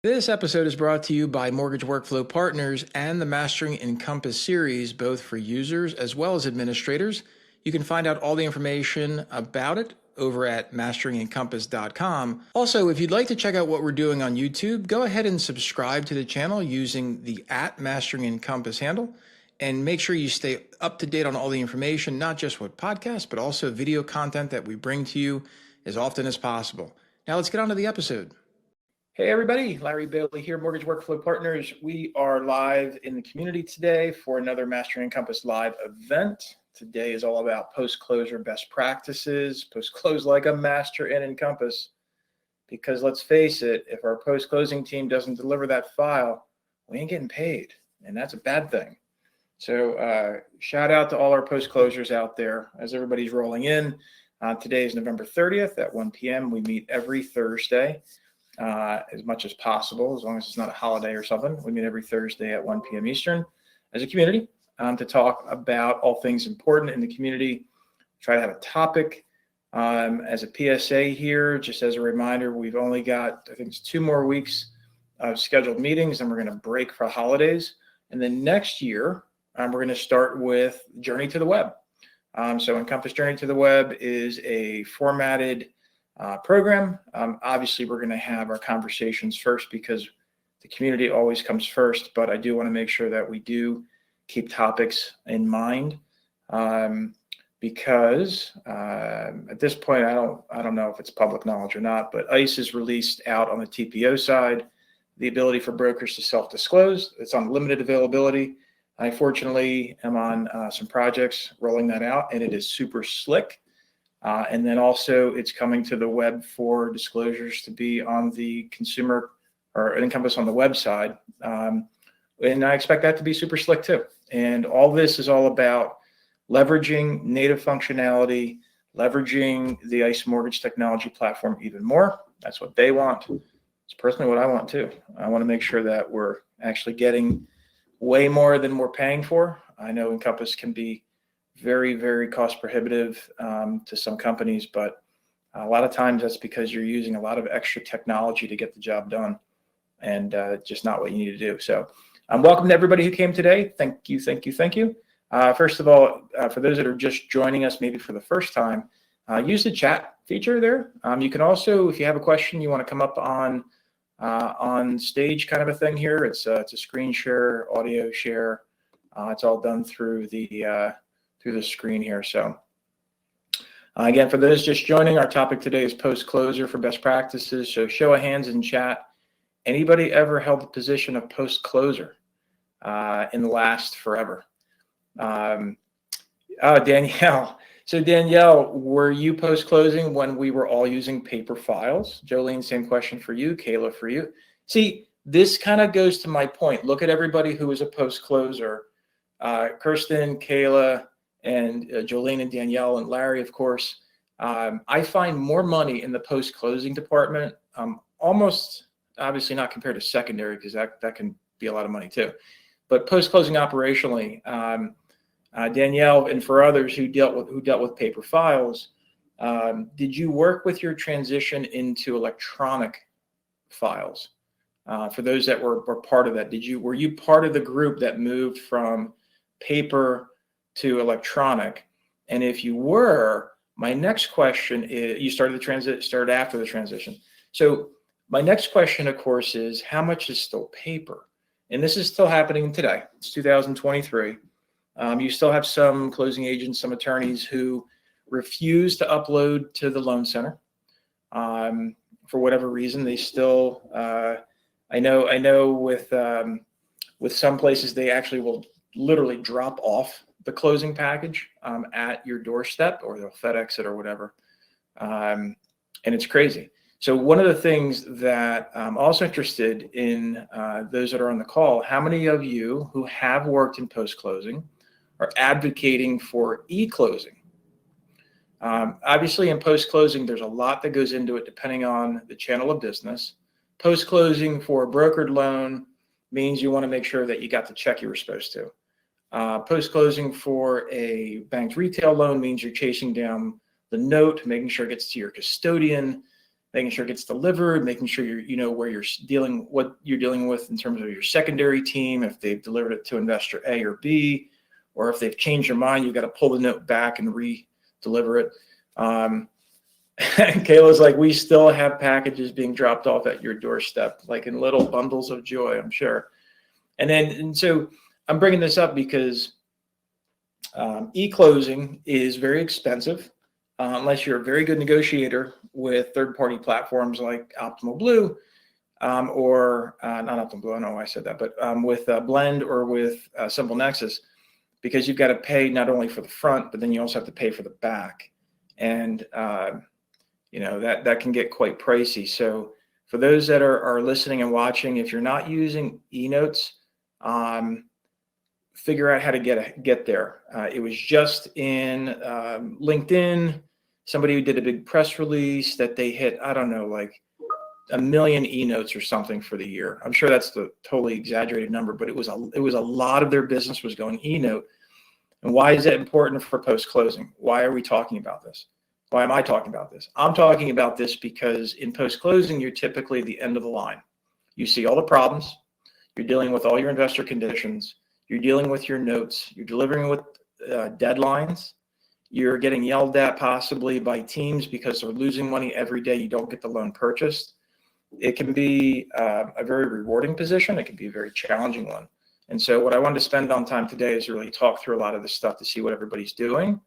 This episode is brought to you by Mortgage Workflow Partners and the Mastering Encompass series, both for users as well as administrators. You can find out all the information about it over at masterengencompass.com. Also, if you'd like to check out what we're doing on YouTube, go ahead and subscribe to the channel using the @MasteringEncompass handle. And make sure you stay up to date on all the information, not just with podcasts, but also video content that we bring to you as often as possible. Now let's get on to the episode. Hey everybody, Larry Bailey here, Mortgage Workflow Partners. We are live in the community today for another Mastering Encompass live event. Today is all about post-closure best practices, post-close like a master in Encompass. Because let's face it, if our post-closing team doesn't deliver that file, we ain't getting paid, and that's a bad thing. So shout out to all our post-closures out there as everybody's rolling in. Today is November 30th at 1 p.m. We meet every Thursday. As much as possible, as long as it's not a holiday or something. We meet every Thursday at 1 p.m. Eastern as a community to talk about all things important in the community. Try to have a topic. As a PSA here, just as a reminder, we've only got, I think it's 2 more weeks of scheduled meetings, and we're going to break for holidays. And then next year, we're going to start with Journey to the Web. So Encompass Journey to the Web is a formatted program. Obviously, we're going to have our conversations first because the community always comes first, but I do want to make sure that we do keep topics in mind because at this point, I don't know if it's public knowledge or not, but ICE has released out on the TPO side the ability for brokers to self-disclose. It's on limited availability. I fortunately am on some projects rolling that out, and it is super slick. And then also it's coming to the web for disclosures to be on the consumer or Encompass on the website. And I expect that to be super slick too. And all this is all about leveraging native functionality, leveraging the ICE mortgage technology platform even more. That's what they want. It's personally what I want too. I want to make sure that we're actually getting way more than we're paying for. I know Encompass can be very, very cost prohibitive to some companies, but a lot of times that's because you're using a lot of extra technology to get the job done, and just not what you need to do. So welcome to everybody who came today. Thank you, thank you, thank you. First of all, for those that are just joining us maybe for the first time, use the chat feature there. You can also, if you have a question, you want to come up on stage kind of a thing here. It's a screen share, audio share. It's all done through the screen here. So again, for those just joining, our topic today is post-closure for best practices. So show of hands in chat. Anybody ever held the position of post-closer in the last forever? Danielle. So Danielle, were you post-closing when we were all using paper files? Jolene, same question for you. Kayla, for you. See, this kind of goes to my point. Look at everybody who was a post-closer. Kirsten, Kayla, and Jolene and Danielle and Larry, of course. I find more money in the post-closing department, almost obviously not compared to secondary because that can be a lot of money too. But post-closing operationally, Danielle, and for others who dealt with paper files, did you work with your transition into electronic files? For those that were part of that, were you part of the group that moved from paper to electronic? And if you were, my next question is, you started after the transition. So my next question, of course, is how much is still paper? And this is still happening today. It's 2023. You still have some closing agents, some attorneys who refuse to upload to the loan center for whatever reason. They still, I know with some places they actually will literally drop off the closing package at your doorstep, or they'll FedEx it or whatever. And it's crazy. So one of the things that I'm also interested in, those that are on the call, how many of you who have worked in post-closing are advocating for e-closing? Obviously in post-closing, there's a lot that goes into it depending on the channel of business. Post-closing for a brokered loan means you want to make sure that you got the check you were supposed to. Post-closing for a bank's retail loan means you're chasing down the note, making sure it gets to your custodian. making sure it gets delivered, making sure you know what you're dealing with in terms of your secondary team, if they've delivered it to investor A or B, or if they've changed their mind, you've got to pull the note back and re-deliver it. Kayla's like, we still have packages being dropped off at your doorstep, like in little bundles of joy, I'm sure. And so I'm bringing this up because e-closing is very expensive unless you're a very good negotiator with third-party platforms like Optimal Blue or not Optimal Blue, I don't know why I said that, but with Blend or with Simple Nexus, because you've got to pay not only for the front, but then you also have to pay for the back. And that can get quite pricey. So for those that are listening and watching, if you're not using eNotes, figure out how to get there. It was just in LinkedIn, somebody who did a big press release that they hit, I don't know, like 1 million eNotes or something for the year. I'm sure that's the totally exaggerated number, but it was a lot of their business was going eNote. And why is that important for post-closing? Why are we talking about this? Why am I talking about this? I'm talking about this because in post-closing, you're typically the end of the line. You see all the problems. You're dealing with all your investor conditions. You're dealing with your notes. You're delivering with deadlines. You're getting yelled at possibly by teams because they're losing money every day you don't get the loan purchased. It can be a very rewarding position. It can be a very challenging one. And so what I wanted to spend on time today is really talk through a lot of this stuff to see what everybody's doing,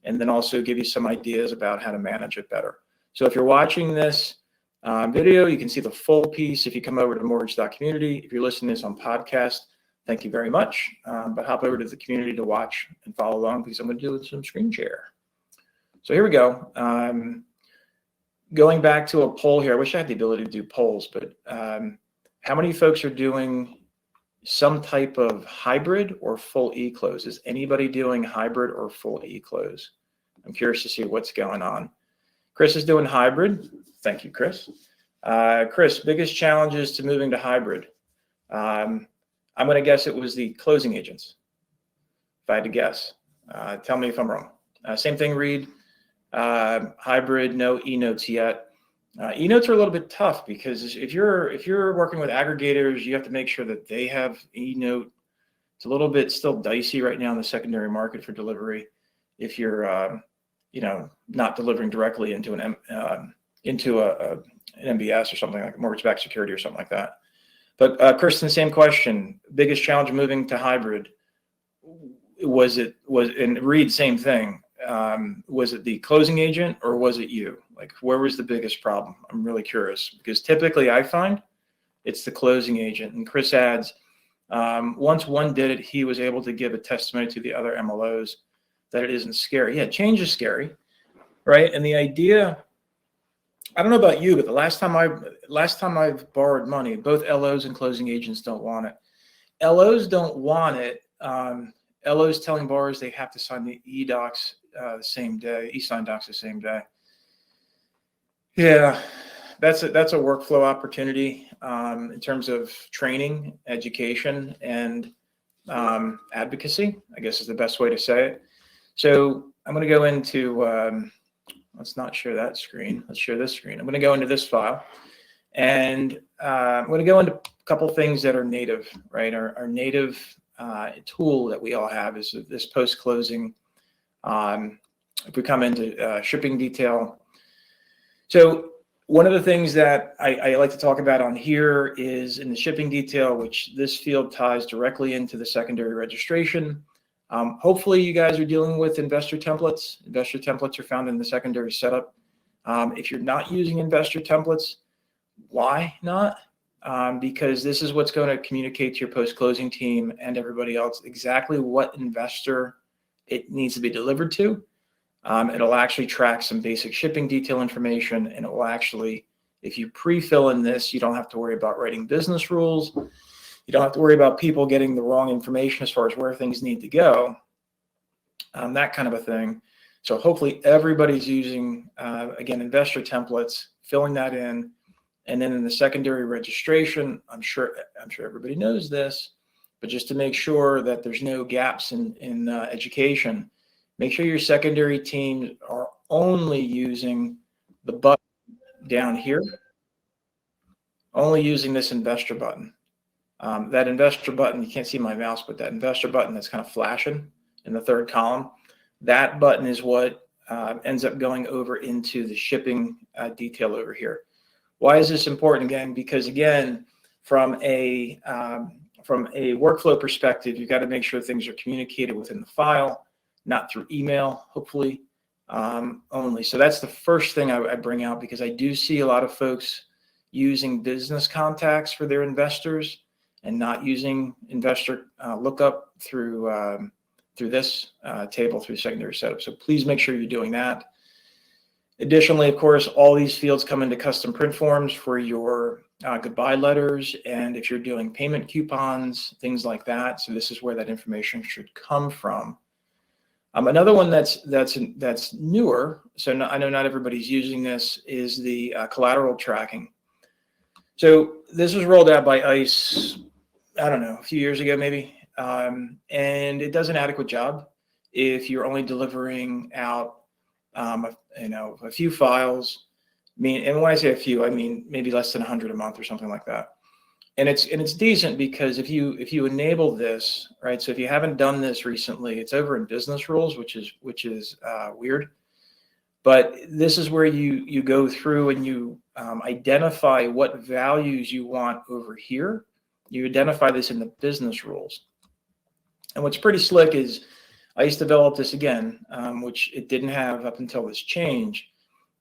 and then also give you some ideas about how to manage it better. So if you're watching this video, you can see the full piece if you come over to mortgage.community. If you're listening to this on podcast, thank you very much. But hop over to the community to watch and follow along because I'm going to do some screen share. So here we go. Going back to a poll here. I wish I had the ability to do polls, but how many folks are doing some type of hybrid or full e-close? Is anybody doing hybrid or full e-close? I'm curious to see what's going on. Chris is doing hybrid. Thank you, Chris. Chris, biggest challenges to moving to hybrid? I'm going to guess it was the closing agents. If I had to guess, tell me if I'm wrong. Same thing, Reed. Hybrid, no eNotes yet. eNotes are a little bit tough because if you're working with aggregators, you have to make sure that they have eNote. It's a little bit still dicey right now in the secondary market for delivery. If you're not delivering directly into an MBS or something like mortgage-backed security or something like that. But Kristen, same question. Biggest challenge moving to hybrid and Reed, same thing. Was it the closing agent or was it you? Like, where was the biggest problem? I'm really curious because typically I find it's the closing agent. And Chris adds, once one did it, he was able to give a testimony to the other MLOs that it isn't scary. Yeah, change is scary, right? And the idea, I don't know about you, but the last time I've borrowed money, both LOs and closing agents don't want it. LOs don't want it. LOs telling borrowers they have to sign the e-docs the same day, e-sign docs the same day. Yeah, that's a workflow opportunity in terms of training, education, and advocacy, I guess is the best way to say it. So I'm going to go into, let's not share that screen. Let's share this screen. I'm going to go into this file, and I'm going to go into a couple things that are native, right? Our native tool that we all have is this post-closing. If we come into shipping detail. So one of the things that I like to talk about on here is in the shipping detail, which this field ties directly into the secondary registration. Hopefully you guys are dealing with investor templates. Investor templates are found in the secondary setup. If you're not using investor templates, why not? Because this is what's going to communicate to your post-closing team and everybody else exactly what investor it needs to be delivered to. It'll actually track some basic shipping detail information, and it will actually, if you pre-fill in this, you don't have to worry about writing business rules. You don't have to worry about people getting the wrong information as far as where things need to go, that kind of a thing. So hopefully everybody's using, again, investor templates, filling that in. And then in the secondary registration, I'm sure everybody knows this, but just to make sure that there's no gaps in education, make sure your secondary teams are only using the button down here, only using this investor button. That investor button, you can't see my mouse, but that investor button that's kind of flashing in the third column, that button is what ends up going over into the shipping detail over here. Why is this important? Again, because again, from a workflow perspective, you've got to make sure things are communicated within the file, not through email, hopefully only. So that's the first thing I bring out, because I do see a lot of folks using business contacts for their investors and not using investor lookup through this table through secondary setup. So please make sure you're doing that. Additionally, of course, all these fields come into custom print forms for your goodbye letters, and if you're doing payment coupons, things like that. So this is where that information should come from. Another one that's newer, so I know not everybody's using this, is the collateral tracking. So this was rolled out by ICE, I don't know, a few years ago maybe, and it does an adequate job if you're only delivering out a few files. And when I say a few, I mean maybe less than 100 a month or something like that. And it's decent, because if you enable this, right? So if you haven't done this recently, it's over in business rules, which is weird. But this is where you go through and you identify what values you want over here. You identify this in the business rules. And what's pretty slick is ICE developed this again, which it didn't have up until this change,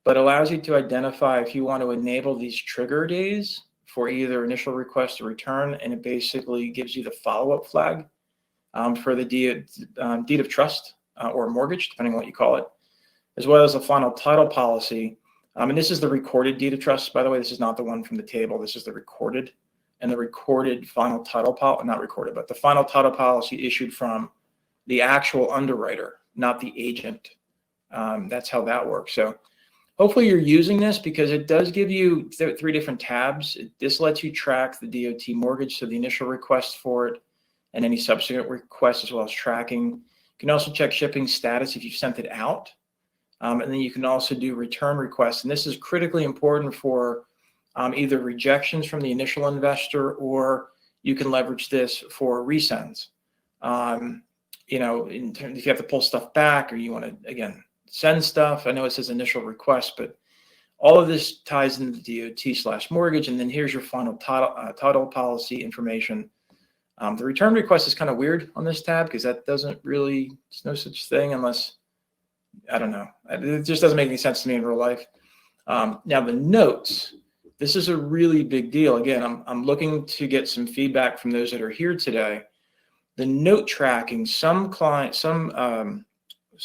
but allows you to identify if you want to enable these trigger days for either initial request or return, and it basically gives you the follow-up flag for the deed of trust or mortgage, depending on what you call it, as well as the final title policy. And this is the recorded deed of trust, by the way. This is not the one from the table. This is the recorded, and the recorded final title policy, not recorded, but the final title policy issued from the actual underwriter, not the agent. That's how that works. So hopefully you're using this, because it does give you 3 different tabs. This lets you track the DOT mortgage, so the initial request for it and any subsequent requests, as well as tracking. You can also check shipping status if you've sent it out. And then you can also do return requests. And this is critically important for either rejections from the initial investor, or you can leverage this for resends. In terms, if you have to pull stuff back, or you want to, again, send stuff. I know it says initial request, but all of this ties into the DOT/mortgage. And then here's your final title policy information. The return request is kind of weird on this tab, because that doesn't really, there's no such thing unless, I don't know. It just doesn't make any sense to me in real life. Now the notes, this is a really big deal. Again, I'm looking to get some feedback from those that are here today. The note tracking, some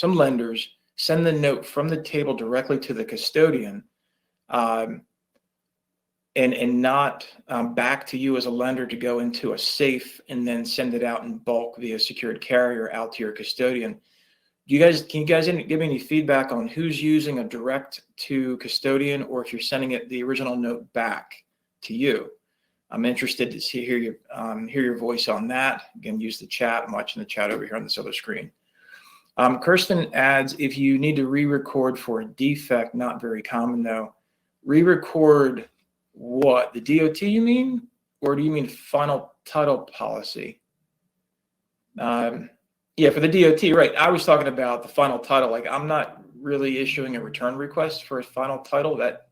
lenders send the note from the table directly to the custodian, and not back to you as a lender to go into a safe and then send it out in bulk via secured carrier out to your custodian. Can you guys give me any feedback on who's using a direct to custodian, or if you're sending the original note back to you? I'm interested to hear your voice on that. Again, use the chat. I'm watching the chat over here on this other screen. Kirsten adds, if you need to re-record for a defect, not very common though. Re-record what? The DOT you mean? Or do you mean final title policy? Yeah, for the DOT, right. I was talking about the final title. Like, I'm not really issuing a return request for a final title. That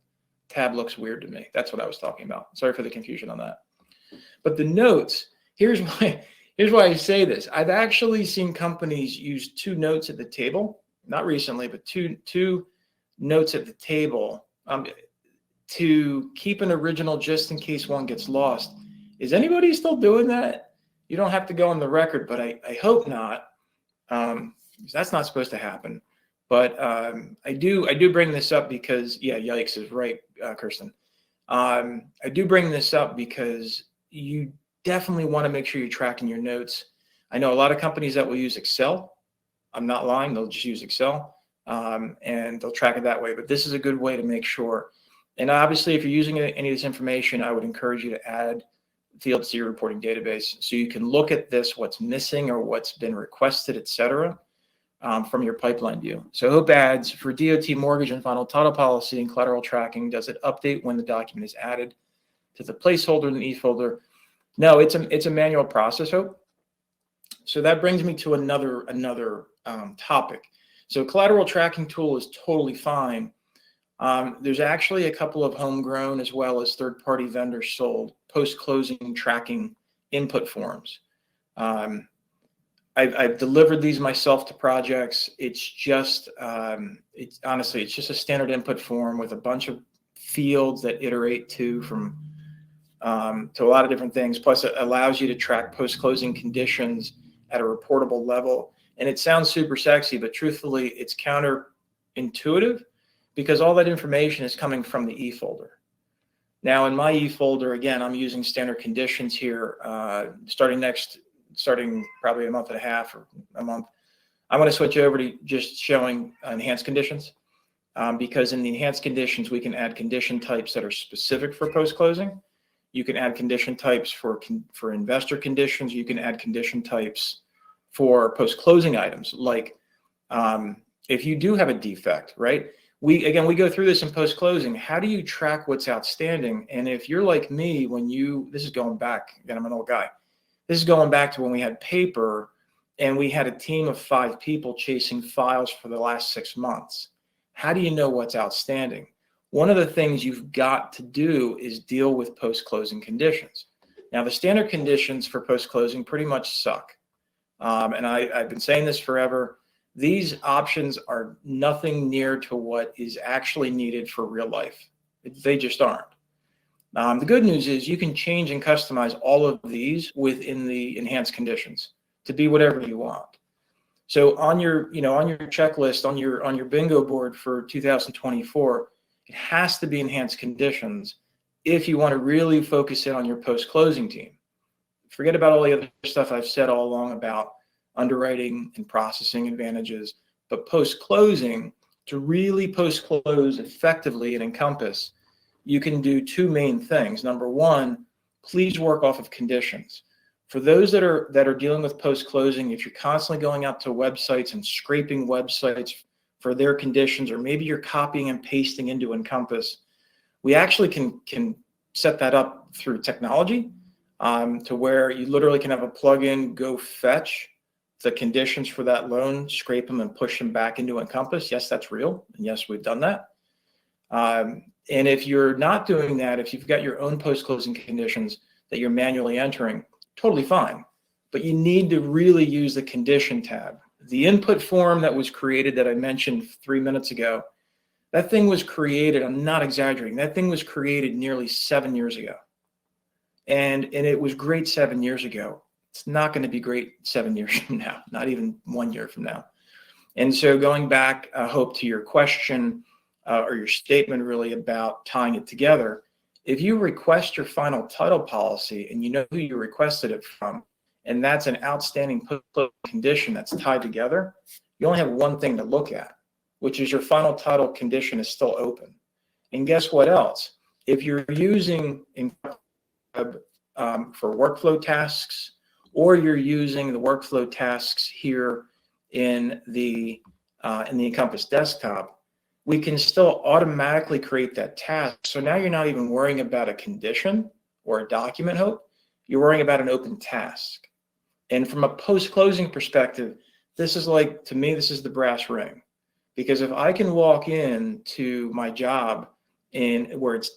tab looks weird to me. That's what I was talking about. Sorry for the confusion on that. But the notes, here's why I say this. I've actually seen companies use 2 notes at the table, not recently, but two notes at the table to keep an original just in case one gets lost. Is anybody still doing that? You don't have to go on the record, but I hope not. That's not supposed to happen. But I do bring this up because, yeah, yikes is right, Kirsten. I do bring this up because you definitely want to make sure you're tracking your notes. I know a lot of companies that will use Excel. I'm not lying. They'll just use Excel and they'll track it that way. But this is a good way to make sure. And obviously, if you're using any of this information, I would encourage you to add fields to your reporting database so you can look at this, what's missing or what's been requested, et cetera. from your pipeline view. So Hope adds, for DOT mortgage and final title policy and collateral tracking, does it update when the document is added to the placeholder in the e-folder? No, it's a manual process, Hope. So that brings me to another topic. So collateral tracking tool is totally fine. There's actually a couple of homegrown as well as third-party vendors sold post-closing tracking input forms. I've delivered these myself to projects. It's just, honestly, it's just a standard input form with a bunch of fields that iterate to a lot of different things. Plus, it allows you to track post-closing conditions at a reportable level. And it sounds super sexy, but truthfully, it's counterintuitive because all that information is coming from the e-folder. Now, in my e-folder, again, I'm using standard conditions here, starting probably a month and a half or a month. I'm going to switch over to just showing enhanced conditions because in the enhanced conditions, we can add condition types that are specific for post-closing. You can add condition types for investor conditions. You can add condition types for post-closing items. Like if you do have a defect, right? We go through this in post-closing. How do you track what's outstanding? And if you're like me, this is going back, again, I'm an old guy. This is going back to when we had paper and we had a team of 5 people chasing files for the last 6 months. How do you know what's outstanding? One of the things you've got to do is deal with post-closing conditions. Now, the standard conditions for post-closing pretty much suck. And I've been saying this forever. These options are nothing near to what is actually needed for real life. They just aren't. The good news is you can change and customize all of these within the enhanced conditions to be whatever you want. So on your checklist, on your bingo board for 2024, it has to be enhanced conditions if you want to really focus in on your post-closing team. Forget about all the other stuff I've said all along about underwriting and processing advantages, but post-closing, to really post-close effectively at Encompass, you can do 2 main things. Number one, please work off of conditions. For those that are dealing with post-closing, if you're constantly going out to websites and scraping websites for their conditions, or maybe you're copying and pasting into Encompass, we actually can set that up through technology to where you literally can have a plugin go fetch the conditions for that loan, scrape them and push them back into Encompass. Yes, that's real. And yes, we've done that. And if you're not doing that, if you've got your own post-closing conditions that you're manually entering, totally fine. But you need to really use the condition tab. The input form that was created that I mentioned 3 minutes ago, that thing was created, I'm not exaggerating, that thing was created nearly 7 years ago. And it was great 7 years ago. It's not going to be great 7 years from now, not even 1 year from now. And so going back, I hope, to your question or your statement really about tying it together, if you request your final title policy and you know who you requested it from, and that's an outstanding condition that's tied together, you only have one thing to look at, which is your final title condition is still open. And guess what else? If you're using for workflow tasks, or you're using the workflow tasks here in the Encompass desktop, we can still automatically create that task. So now you're not even worrying about a condition or a document, Hope. You're worrying about an open task. And from a post-closing perspective, this is like, to me, this is the brass ring. Because if I can walk in to my job where it's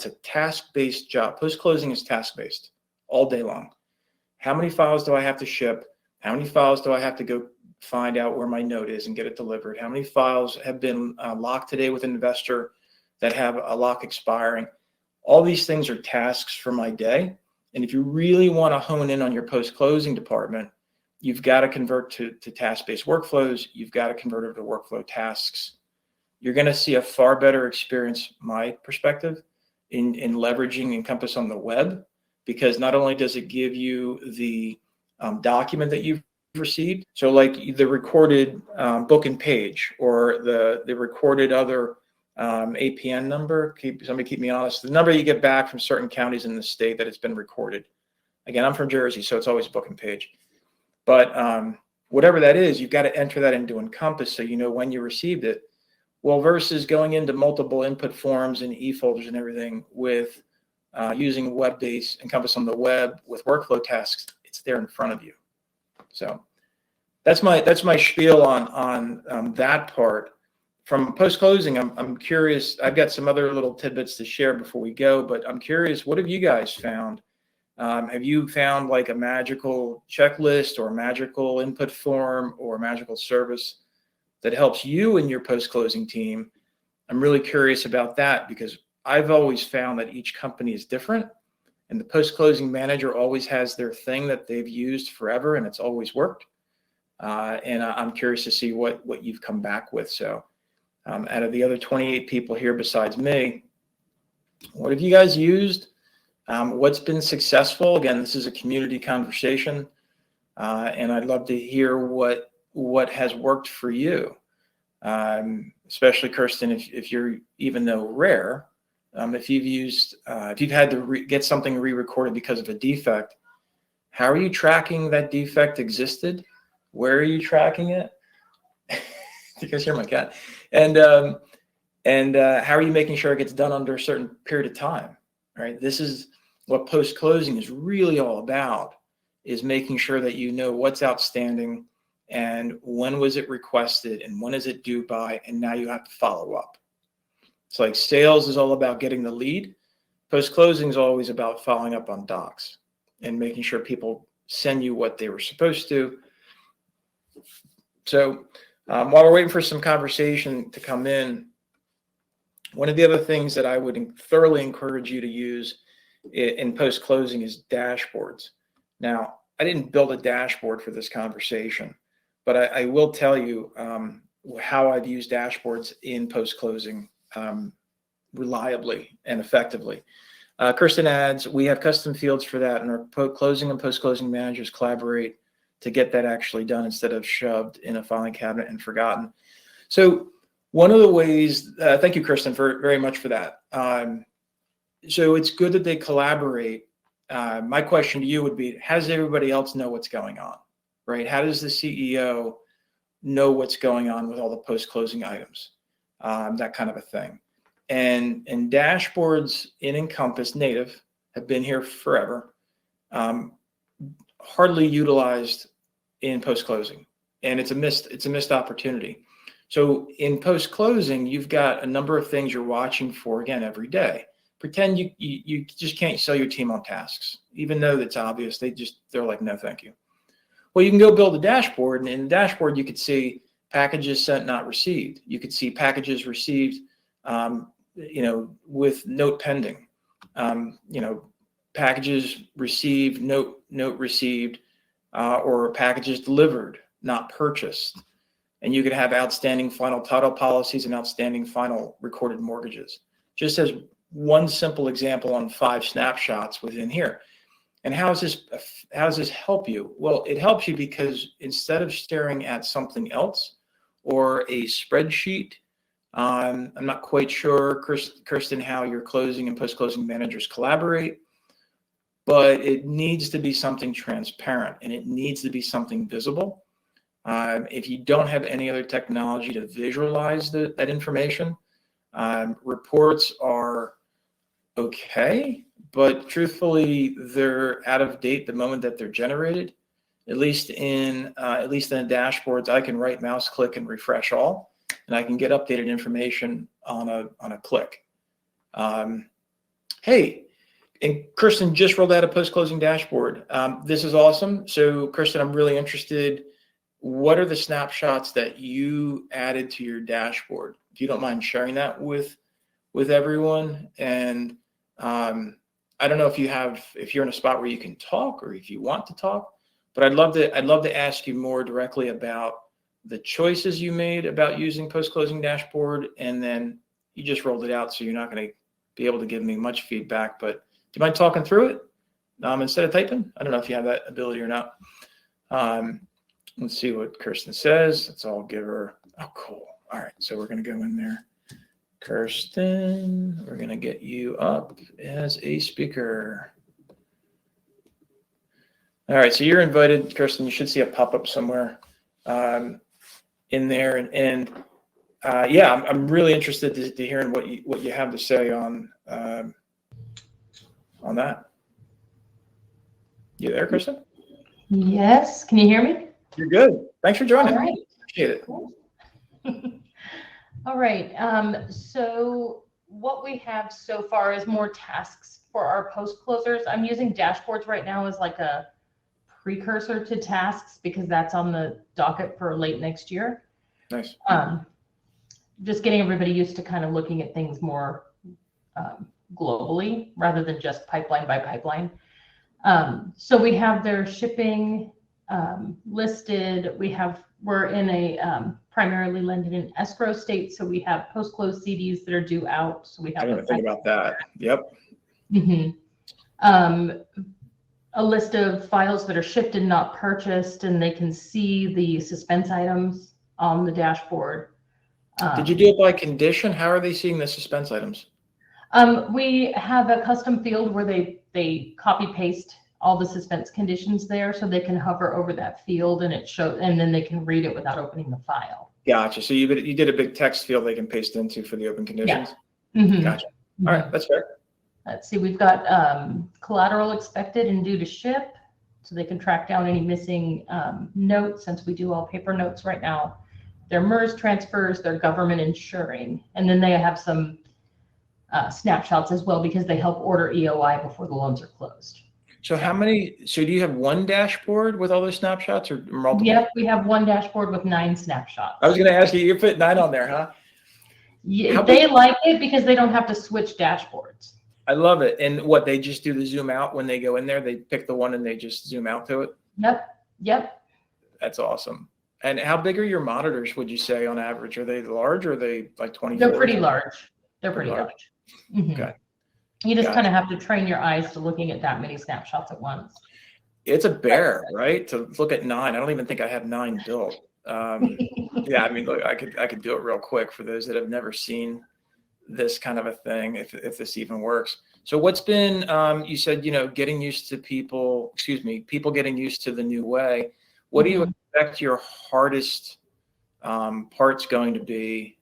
a task-based job, post-closing is task-based all day long. How many files do I have to ship? How many files do I have to go find out where my note is and get it delivered? How many files have been locked today with an investor that have a lock expiring? All these things are tasks for my day. And if you really want to hone in on your post-closing department, you've got to convert to task-based workflows. You've got to convert over to workflow tasks. You're going to see a far better experience, my perspective, in leveraging Encompass on the web, because not only does it give you the document that you've received, so like the recorded book and page, or the recorded other APN number, somebody keep me honest, the number you get back from certain counties in the state that it's been recorded. Again, I'm from Jersey, so it's always book and page. But whatever that is, you've got to enter that into Encompass so you know when you received it. Well, versus going into multiple input forms and e-folders and everything with using web-based Encompass on the web with workflow tasks, it's there in front of you. So that's my spiel on that part. From post-closing, I'm curious. I've got some other little tidbits to share before we go, but I'm curious, what have you guys found? Have you found like a magical checklist or a magical input form or a magical service that helps you and your post-closing team? I'm really curious about that because I've always found that each company is different, and the post-closing manager always has their thing that they've used forever and it's always worked. And I'm curious to see what you've come back with. So out of the other 28 people here besides me, what have you guys used? What's been successful? Again, this is a community conversation, and I'd love to hear what has worked for you, especially Kirsten, if you're, even though rare, if you've had to get something re-recorded because of a defect, how are you tracking that defect existed? Where are you tracking it? You guys hear my cat? And how are you making sure it gets done under a certain period of time? Right. This is what post-closing is really all about, is making sure that you know what's outstanding and when was it requested and when is it due by, and now you have to follow up. It's like sales is all about getting the lead. Post-closing is always about following up on docs and making sure people send you what they were supposed to. So while we're waiting for some conversation to come in, one of the other things that I would thoroughly encourage you to use in post-closing is dashboards. Now, I didn't build a dashboard for this conversation, but I will tell you how I've used dashboards in post-closing reliably and effectively. Kirsten adds, we have custom fields for that, and our closing and post-closing managers collaborate to get that actually done instead of shoved in a filing cabinet and forgotten. So one of the ways, thank you, Kirsten, very much for that. So it's good that they collaborate. My question to you would be, how does everybody else know what's going on, right? How does the CEO know what's going on with all the post-closing items, that kind of a thing? And dashboards in Encompass native have been here forever, hardly utilized in post-closing, and it's a missed opportunity. So in post-closing, you've got a number of things you're watching for, again, every day. Pretend you just can't sell your team on tasks, even though that's obvious. They're like, no, thank you. Well, you can go build a dashboard, and in the dashboard, you could see packages sent, not received. You could see packages received, with note pending. Packages received, note received, or packages delivered, not purchased. And you could have outstanding final title policies and outstanding final recorded mortgages, just as one simple example on 5 snapshots within here. And how does this help you? Well, it helps you because instead of staring at something else or a spreadsheet, I'm not quite sure, Kirsten, how your closing and post-closing managers collaborate, but it needs to be something transparent and it needs to be something visible. If you don't have any other technology to visualize that information, reports are okay, but truthfully, they're out of date the moment that they're generated. At least in the dashboards, I can right mouse click and refresh all, and I can get updated information on a click. Hey, and Kirsten just rolled out a post-closing dashboard. This is awesome. So Kirsten, I'm really interested. What are the snapshots that you added to your dashboard? If you don't mind sharing that with everyone. And I don't know if you're in a spot where you can talk or if you want to talk, but I'd love to ask you more directly about the choices you made about using post-closing dashboard, and then you just rolled it out, so you're not going to be able to give me much feedback. But do you mind talking through it instead of typing? I don't know if you have that ability or not. Let's see what Kirsten says. Let's all give her. Oh, cool. All right, so we're going to go in there. Kirsten, we're going to get you up as a speaker. All right, so you're invited, Kirsten. You should see a pop-up somewhere. in there, and yeah, I'm really interested to hearing what you have to say on that. You there, Kristen? Yes. Can you hear me? You're good. Thanks for joining. All right. Appreciate it. Cool. All right. So what we have so far is more tasks for our post closers. I'm using dashboards right now as like a precursor to tasks because that's on the docket for late next year. Nice. Just getting everybody used to kind of looking at things more globally rather than just pipeline by pipeline. So we have their shipping listed. We're in a primarily lending in escrow state, so we have post-close CDs that are due out. So we have I didn't think about that. Yep. A list of files that are shipped and not purchased, and they can see the suspense items on the dashboard. Did you do it by condition? How are they seeing the suspense items? We have a custom field where they copy paste all the suspense conditions there, so they can hover over that field and it shows, and then they can read it without opening the file. Gotcha. So you did a big text field they can paste into for the open conditions. Yeah. Mm-hmm. Gotcha. All right, that's fair. Let's see. We've got collateral expected and due to ship, so they can track down any missing notes since we do all paper notes right now. Their MERS transfers, their government insuring, and then they have some snapshots as well because they help order EOI before the loans are closed. So so do you have one dashboard with all those snapshots or multiple? Yep, we have one dashboard with 9 snapshots. I was going to ask you put 9 on there, huh? Yeah, they like it because they don't have to switch dashboards. I love it. And what, they just do the zoom out when they go in there? They pick the one and they just zoom out to it? Yep. That's awesome. And how big are your monitors, would you say, on average? Are they large or are they like 20? They're pretty large. Mm-hmm. Okay. You just kind of have to train your eyes to looking at that many snapshots at once. It's a bear, right? To look at 9. I don't even think I have 9 built. Yeah, I mean, look, I could do it real quick for those that have never seen this kind of a thing, if this even works. So what's been, you said, getting used to people getting used to the new way. What do you expect your hardest parts going to be,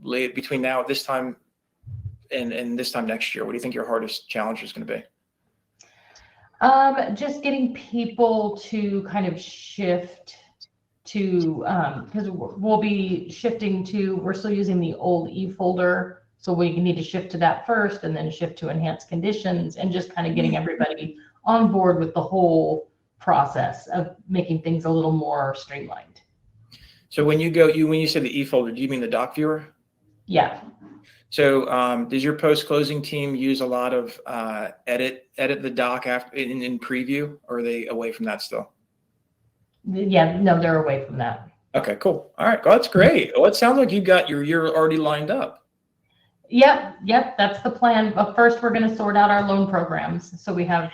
between this time and this time next year? What do you think your hardest challenge is going to be? Just getting people to kind of shift to, because we'll be shifting to, we're still using the old e-folder. So we need to shift to that first and then shift to enhanced conditions and just kind of getting everybody on board with the whole process of making things a little more streamlined. So when you say the e-folder, do you mean the doc viewer? Yeah. So does your post-closing team use a lot of edit the doc after in preview, or are they away from that still? Yeah, no, they're away from that. Okay, cool. All right, well, that's great. Well, it sounds like you've got your year already lined up. Yep, that's the plan. But first, we're going to sort out our loan programs. So we have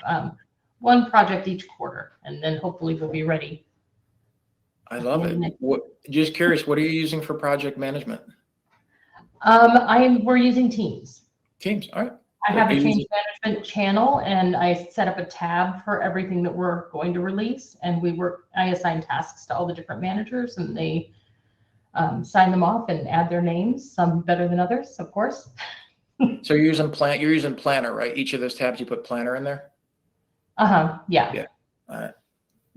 one project each quarter, and then hopefully we'll be ready. I love it. Just curious, what are you using for project management? We're using Teams. Teams, all right. I have a change management channel, and I set up a tab for everything that we're going to release. And I assign tasks to all the different managers, and they sign them off and add their names. Some better than others, of course. So you're using Planner, right? Each of those tabs, you put Planner in there. Yeah. Yeah. All right.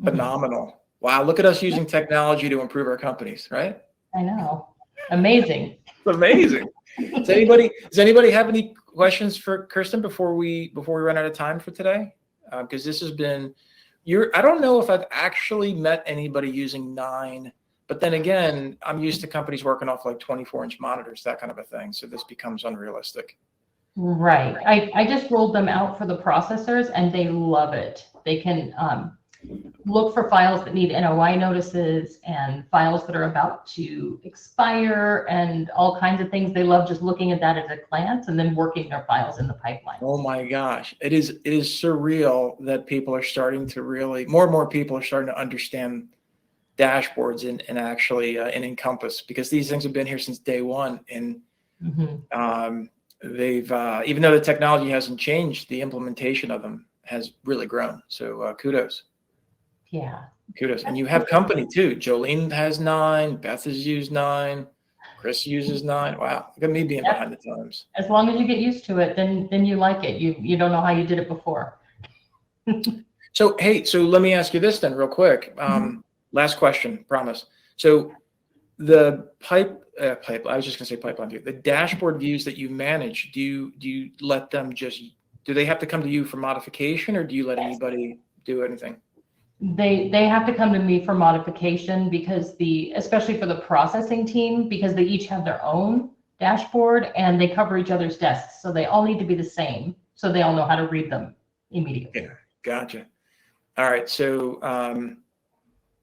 Phenomenal. Wow. Look at us using technology to improve our companies, right? I know. Amazing. It's amazing. Does anybody have any questions for Kirsten before we run out of time for today? Because this has been I don't know if I've actually met anybody using 9, but then again, I'm used to companies working off like 24-inch monitors, that kind of a thing. So this becomes unrealistic. Right. I just rolled them out for the processors and they love it. They can look for files that need NOI notices and files that are about to expire and all kinds of things. They love just looking at that at a glance and then working their files in the pipeline. Oh my gosh. It is surreal that people are starting to more and more people are starting to understand dashboards and actually in Encompass, because these things have been here since day one. And they've, even though the technology hasn't changed, the implementation of them has really grown. So kudos. Yeah. Kudos. And you have company too. Jolene has 9. Beth has used 9. Chris uses 9. Wow. Look at me being behind the times. As long as you get used to it, then you like it. You don't know how you did it before. So, hey, so let me ask you this then real quick. Last question, promise. So the I was just gonna say pipeline view, the dashboard views that you manage, do you let them do they have to come to you for modification, or do you let anybody do anything? They have to come to me for modification because especially for the processing team, because they each have their own dashboard and they cover each other's desks. So they all need to be the same. So they all know how to read them immediately. Yeah, gotcha. All right. So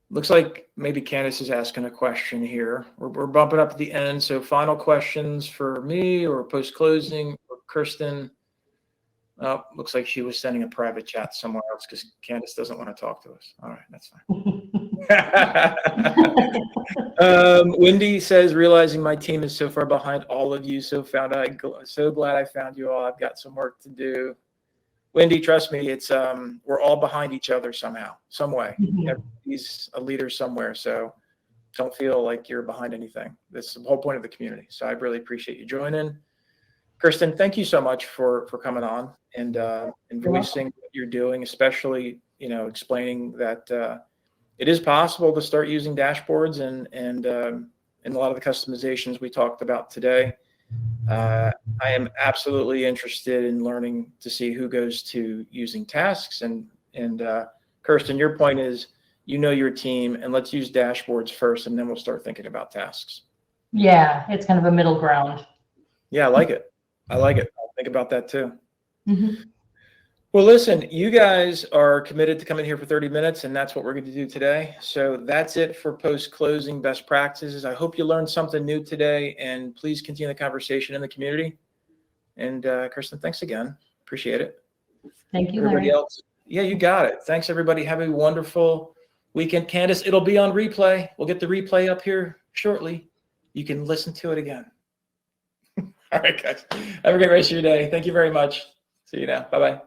looks like maybe Candace is asking a question here. We're bumping up at the end. So final questions for me or post-closing or Kirsten. Oh, looks like she was sending a private chat somewhere else because Candace doesn't want to talk to us. All right, that's fine. Wendy says, realizing my team is so far behind all of you, so glad I found you all. I've got some work to do. Wendy, trust me, it's we're all behind each other somehow, some way. Everybody's a leader somewhere, so don't feel like you're behind anything. That's the whole point of the community. So I really appreciate you joining. Kirsten, thank you so much for coming on and voicing what you're doing, especially explaining that it is possible to start using dashboards and a lot of the customizations we talked about today. I am absolutely interested in learning to see who goes to using tasks and Kirsten, your point is your team and let's use dashboards first and then we'll start thinking about tasks. Yeah, it's kind of a middle ground. Yeah, I like it. I'll think about that too. Well, listen, you guys are committed to coming here for 30 minutes, and that's what we're going to do today. So that's it for post-closing best practices. I hope you learned something new today, and please continue the conversation in the community. And Kirsten, thanks again. Appreciate it. Thank you, everybody Larry. else. Yeah, you got it. Thanks, everybody. Have a wonderful weekend. Candace, it'll be on replay. We'll get the replay up here shortly. You can listen to it again. All right, guys. Have a great rest of your day. Thank you very much. See you now. Bye-bye.